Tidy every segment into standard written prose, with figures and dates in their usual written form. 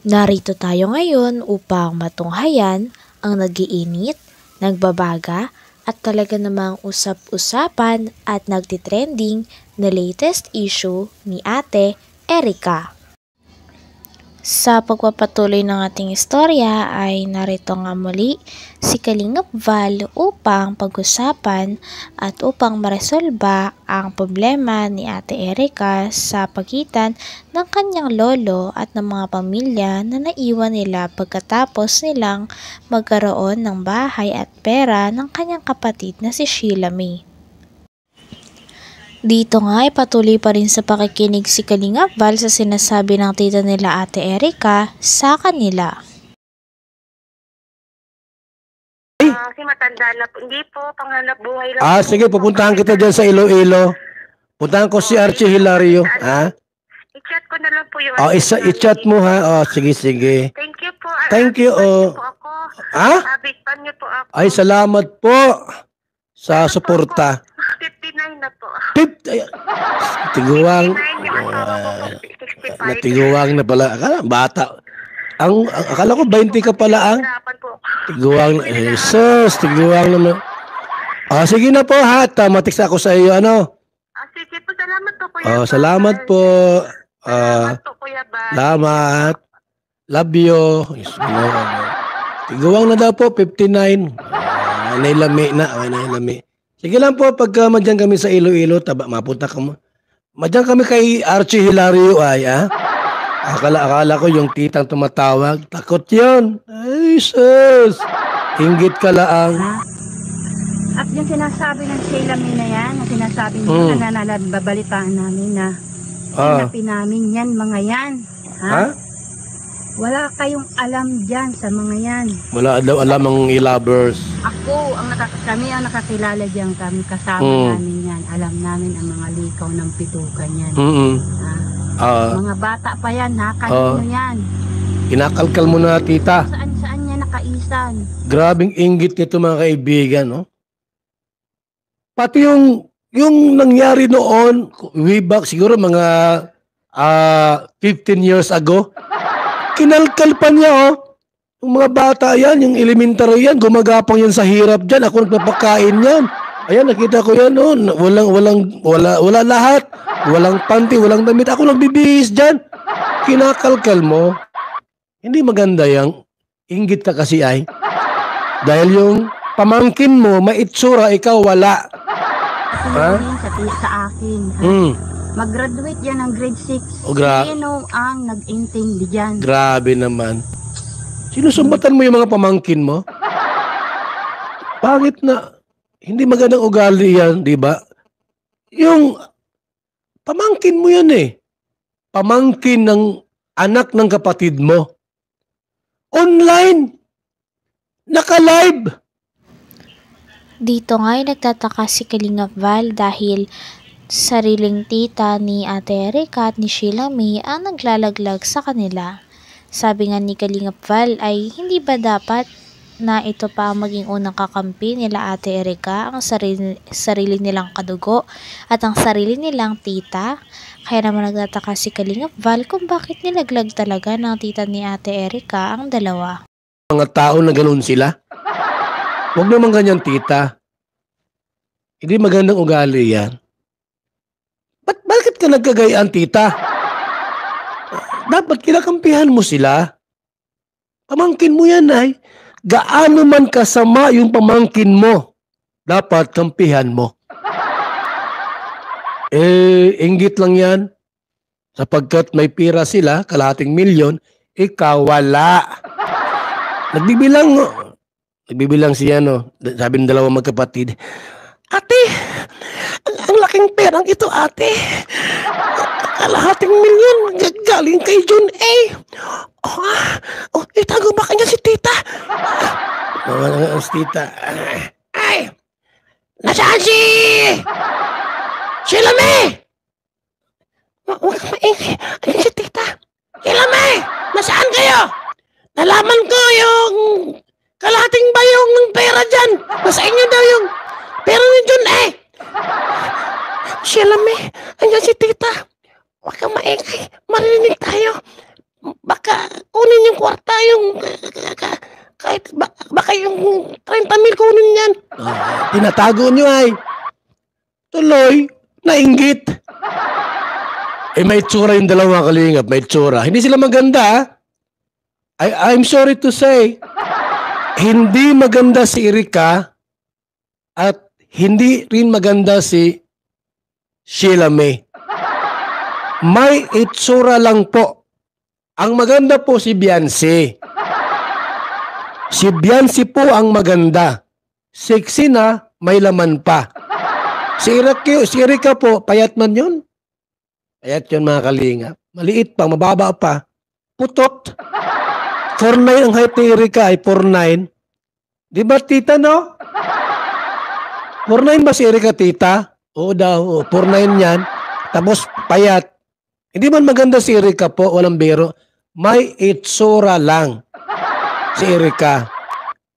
Narito tayo ngayon upang matunghayan ang nagiinit, nagbabaga at talaga namang usap-usapan at nagtitrending na latest issue ni Ate Erica. Sa pagpapatuloy ng ating istorya ay narito nga muli si Kalingap Val upang pag-usapan at upang maresolba ang problema ni Ate Erica sa pagitan ng kanyang lolo at ng mga pamilya na naiwan nila pagkatapos nilang magkaroon ng bahay at pera ng kanyang kapatid na si Sheila May. Dito nga ay patuloy pa rin sa pakikinig si Kalingap Val sa sinasabi ng tita nila Ate Erica sa kanila. Kasi matanda na po. Hindi po, panghanap buhay lang. Sige, pupuntahan kita dyan sa Iloilo. Puntahan ko si Archie Hilario. I-chat ko na lang po yung... I-chat mo ha. Sige. Thank you po. Thank you. Abigpan niyo po ako. Ay, salamat po sa suporta. 59 na po. Tiguang. 65. Natiguang na pala. Bata. Akala ko 20 ka pala ang. Tiguang. Jesus, tiguang naman. Sige na po ha. Tamatik ako sa iyo. Sige po, salamat po kuya. Salamat po. Salamat po kuya Bal. Salamat. Love you. Tiguang na daw po, 59. Nailami na. Nailami. Sige lang po, pagka madyan kami sa Iloilo, mapunta ka mo. Madyan kami kay Archie Hilario Akala ko yung titang tumatawag. Takot yun. Ay, sus. Inggit ka lang. At yung sinasabi ng Sheila May na yan, na sinasabi mo na babalitaan namin na hinapin namin yan, mga yan. Wala kayong alam dyan sa mga yan. Wala daw alam ang lovers. Ako, kami ang nakakilala dyan, kami kasama namin yan. Alam namin ang mga likaw ng pitukan yan. Mga bata pa yan, kanino yan. Kinakalkal mo na, tita. Saan niya nakaisan. Grabing inggit nito mga kaibigan, no? Pati yung nangyari noon, way back siguro mga 15 years ago, kinalkal pa niya, Yung mga bata yan, yung elementary yan, gumagapang yan sa hirap dyan. Ako nagpapakain yan. Ayan, nakita ko yan, wala lahat. Walang panty, walang damit. Ako nagbibihis dyan. Kinakalkal mo. Hindi maganda yang inggit ka kasi ay. Dahil yung pamangkin mo, maitsura, ikaw wala. Sa akin. Mag-graduate yan ng grade 6. Sino ang nag-intindi dyan? Grabe naman. Sinusumbatan mo yung mga pamangkin mo? Bakit na? Hindi magandang ugali yan, di ba? Yung pamangkin mo yan Pamangkin ng anak ng kapatid mo. Online. Naka-live. Dito nga ay nagtataka si Kalingap Val dahil sariling tita ni Ate Erica at ni Sheila May ang naglalaglag sa kanila. Sabi nga ni Kalingap Val ay hindi ba dapat na ito pa ang maging unang kakampi nila Ate Erica, ang sarili nilang kadugo at ang sarili nilang tita? Kaya naman nagtataka si Kalingap Val kung bakit nilaglag talaga ng tita ni Ate Erica ang dalawa. Mga tao na ganoon sila? Huwag naman ganyan, tita. Hindi magandang ugali yan. Bakit ka nagkagayaan, tita? Dapat kinakampihan mo sila. Pamangkin mo yan, ay. Gaano man kasama yung pamangkin mo, dapat kampihan mo. Inggit lang yan. Sapagkat may pira sila, kalahating milyon, ikaw wala. Nagbibilang siya, sabi ng dalawang magkapatid, Ate, ang laking perang ito, ate. Kalahating milyon galing kay John A. Itago ba kanya si tita? Si tita. Ay! Nasaan si Sheila May? Huwag kang maingay. Ayan si tita. Sheila May! Nasaan kayo? Nalaman ko yung kalahating bayong ng pera dyan. Nasa inyo daw yung pera ni John A. Sheila May, andyan si tita. Huwag kang maingay. Marinig tayo. baka kunin yung kwarta, yung kahit baka yung 30,000 kunin yan. Tinatago nyo ay. Tuloy, nainggit. May itsura yung dalawa kalingap, may itsura. Hindi sila maganda. I'm sorry to say, hindi maganda si Erika at hindi rin maganda si Sheila May. May itsura lang po. Ang maganda po si Beyonce. Si Beyonce po ang maganda. Sexy na, may laman pa. Si Erika po, payat man yun. Payat yun mga kalingap. Maliit pa, mababa pa. Putot. 4'9" ang height ni Erika ay 4'9". Di ba tita no? 4'9" ba si Erika tita? Oo daw, 4'9" yan. Tapos payat. Hindi man maganda si Erika po, walang biro. May itsura lang si Erika.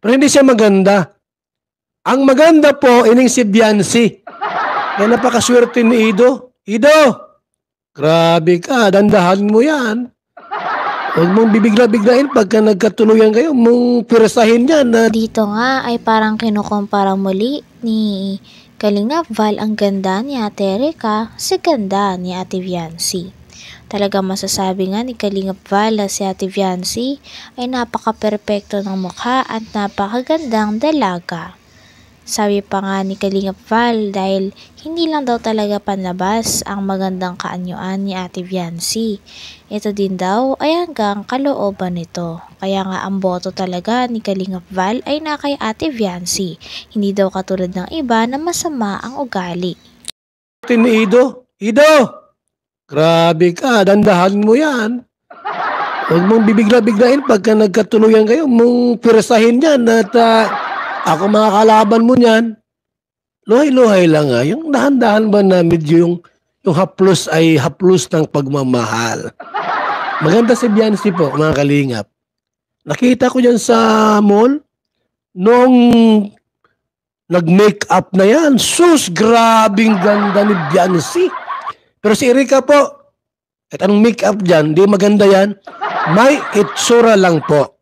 Pero hindi siya maganda. Ang maganda po, ining si Beyonce. Kaya napakaswerte ni Ido. Ido, grabe ka, dandahan mo yan. Huwag mong bibigla-biglain pagka nagkatuluyan kayo, mong pirasahin yan. Dito nga ay parang kinukumpara muli ni Kalingap Val ang ganda ni Ate Erika sa ganda ni Ate Beyonce. Talagang masasabi nga ni Kalingap Val na si Ate Beyonce ay napaka-perpekto ng mukha at napakagandang dalaga. Sabi pa nga ni Kalingap Val dahil hindi lang daw talaga panlabas ang magandang kaanyuan ni Ate Beyonce. Ito din daw ay hanggang kalooban nito. Kaya nga ang boto talaga ni Kalingap Val ay na kay Ate Beyonce. Hindi daw katulad ng iba na masama ang ugali. Ido, grabe ka, dandahan mo yan. Huwag mong bibigla-biglain pagka nagkatuluyan kayo, mong pirasahin yan at ako mga kalaban mo niyan. Luhay-luhay lang nga. Yung dahan-dahan ba na medyo yung haplos ay haplos ng pagmamahal. Maganda si Beyonce po, mga kalingap. Nakita ko dyan sa mall, noong nag-makeup na yan. Sus, grabing ganda ni Beyonce. Pero si Erika po, at anong makeup dyan, di maganda yan. May itsura lang po.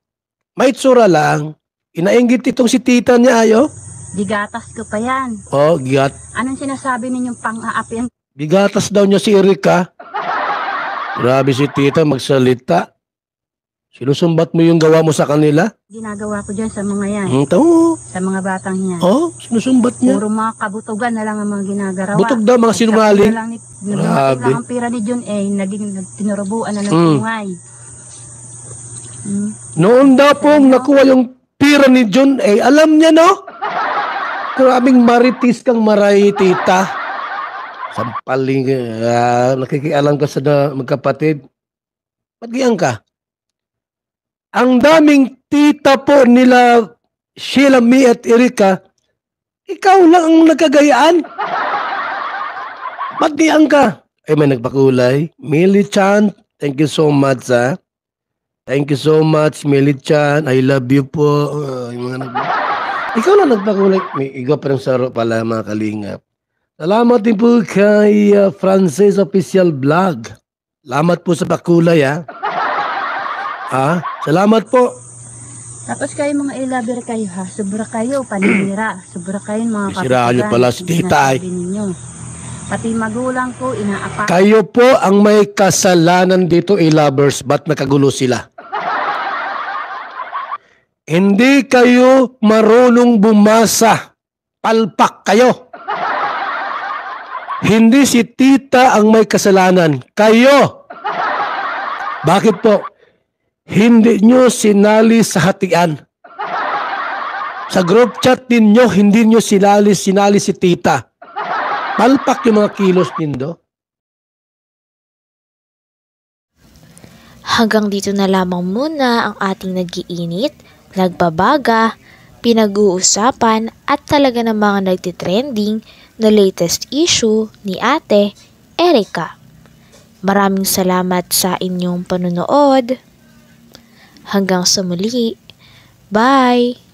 May itsura lang. Inainggit itong si tita niya ayo. Digatas ko pa yan. Oh, gigat. Anong sinasabi ninyong pang-aapian? Bigatas daw niya si Erika. Grabe si tita magsalita. Sinusumbat mo yung gawa mo sa kanila? Ginagawa ko dyan sa mga yan. Tao. Sa mga batang yan. Oh, sinusumbat niya. Puro mga kabutugan na lang ang mga ginagarawa. Butog daw mga sinungaling. Grabe. Ang pira ni John naging tinurubuan na ng tungay. Noon daw pong nakuha yung pira ni John alam niya no? Grabing maritis kang maray tita. Sampaling nakikialam ka sa magkapatid. Magiyang ka. Ang daming tita po nila Sheila May at Erika, ikaw lang ang nagkagayaan. Magiyang ka. Ay may nagpakulay. Millie Chan, thank you so much ha. Thank you so much, Millie-chan. I love you po. Yung mga ikaw na nagpakulay. May iga pa rin saro pala, mga kalingap. Salamat din po kay Francis Official Vlog. Salamat po sa pakulay, ha. Salamat po. Tapos kayo mga i-lover kayo, ha. Sobra kayo, paninira. Sobra kayo mga kapitigan. Siraan nyo pala si tita, Pati magulang ko, inaapa. Kayo po ang may kasalanan dito, lovers. Ba't nakagulo sila? Hindi kayo marunong bumasa. Palpak kayo. Hindi si tita ang may kasalanan. Kayo. Bakit po? Hindi nyo sinali sa hatian. Sa group chat ninyo, hindi nyo sinali si tita. Palpak yung mga kilos nindo. Hanggang dito na lamang muna ang ating nag-iinit, nagbabaga, pinag-uusapan at talaga namang nagtitrending na latest issue ni Ate Erika. Maraming salamat sa inyong panunood. Hanggang sa muli. Bye!